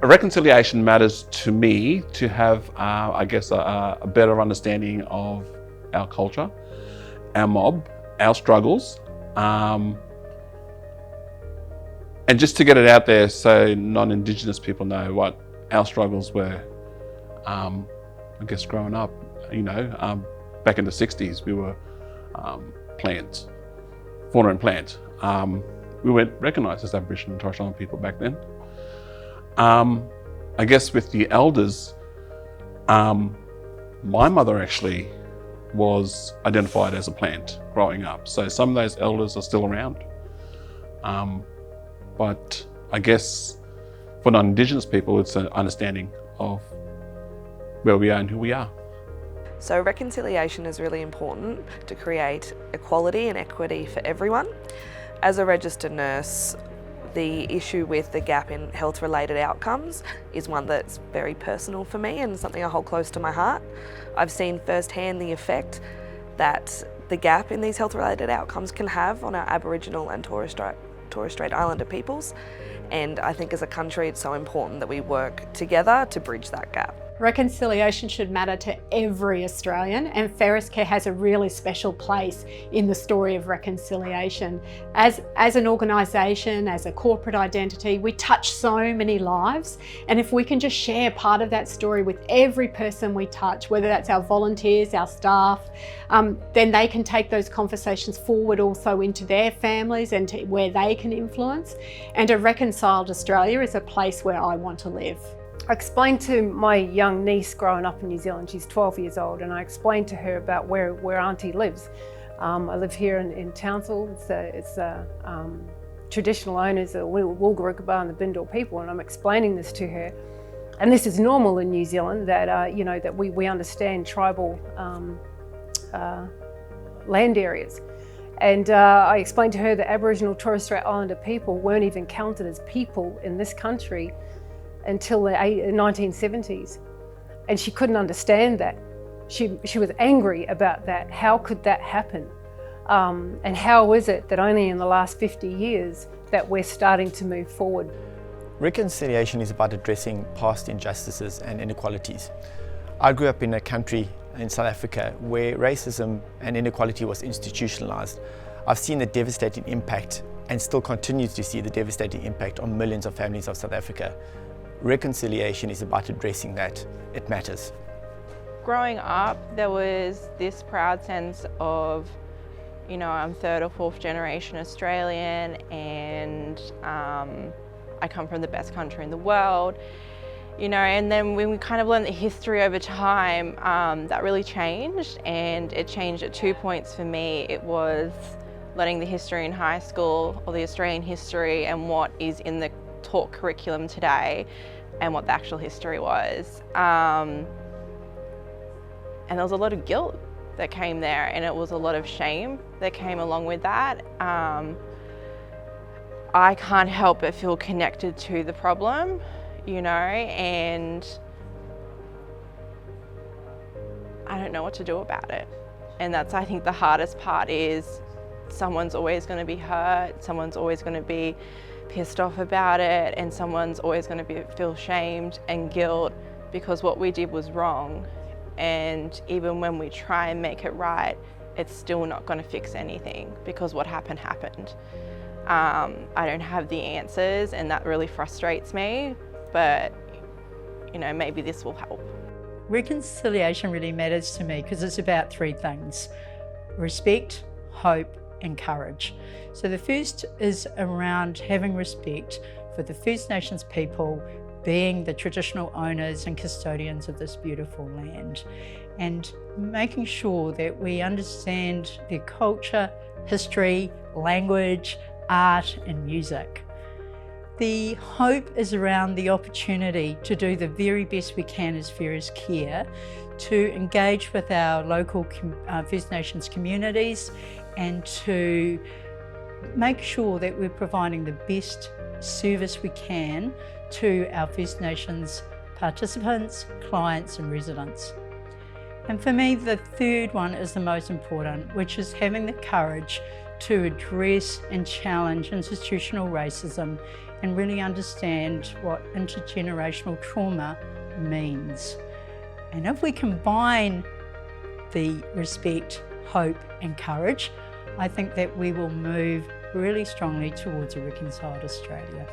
Reconciliation matters to me to have, I guess, a better understanding of our culture, our mob, our struggles, and just to get it out there so non-Indigenous people know what our struggles were. I guess growing up, back in the 60s, we were plants, fauna and plant. We weren't recognised as Aboriginal and Torres Strait Islander people back then. I guess with the elders, my mother actually was identified as a plant growing up. So some of those elders are still around. But I guess for non-Indigenous people, it's an understanding of where we are and who we are. So reconciliation is really important to create equality and equity for everyone. As a registered nurse, the issue with the gap in health-related outcomes is one that's very personal for me and something I hold close to my heart. I've seen firsthand the effect that the gap in these health-related outcomes can have on our Aboriginal and Torres Strait Islander peoples, and I think as a country it's so important that we work together to bridge that gap. Reconciliation should matter to every Australian, and Ferris Care has a really special place in the story of reconciliation. As an organisation, as a corporate identity, we touch so many lives, and if we can just share part of that story with every person we touch, whether that's our volunteers, our staff, then they can take those conversations forward also into their families and to where they can influence. And a reconciled Australia is a place where I want to live. I explained to my young niece growing up in New Zealand, she's 12 years old, and I explained to her about where Auntie lives. I live here in Townsville. It's traditional owners, the Wulgurukaba and the Bindor people, and I'm explaining this to her. And this is normal in New Zealand, that that we understand tribal land areas. And I explained to her that Aboriginal Torres Strait Islander people weren't even counted as people in this country until the 1970s, and she couldn't understand that. She was angry about that. How could that happen? And how is it that only in the last 50 years that we're starting to move forward? Reconciliation is about addressing past injustices and inequalities. I grew up in a country in South Africa where racism and inequality was institutionalized. I've seen the devastating impact and still continue to see the devastating impact on millions of families of South Africa. Reconciliation is about addressing that. It matters. Growing up, there was this proud sense of, I'm third or fourth generation Australian, and I come from the best country in the world, and then when we kind of learned the history over time, that really changed, and it changed at 2 points for me. It was learning the history in high school, or the Australian history, and what is in the taught curriculum today, and what the actual history was. And there was a lot of guilt that came there, and it was a lot of shame that came along with that. I can't help but feel connected to the problem, and I don't know what to do about it. And that's, I think, the hardest part is someone's always going to be hurt, someone's always going to be pissed off about it, and someone's always going to feel shamed and guilt because what we did was wrong. And even when we try and make it right, it's still not going to fix anything because what happened happened. I don't have the answers, and that really frustrates me, but maybe this will help. Reconciliation really matters to me because it's about three things: respect, hope, and courage. So the first is around having respect for the First Nations people being the traditional owners and custodians of this beautiful land, and making sure that we understand their culture, history, language, art and music. The hope is around the opportunity to do the very best we can as Ferris Care to engage with our local First Nations communities and to make sure that we're providing the best service we can to our First Nations participants, clients and residents. And for me, the third one is the most important, which is having the courage to address and challenge institutional racism and really understand what intergenerational trauma means. And if we combine the respect, hope and courage, I think that we will move really strongly towards a reconciled Australia.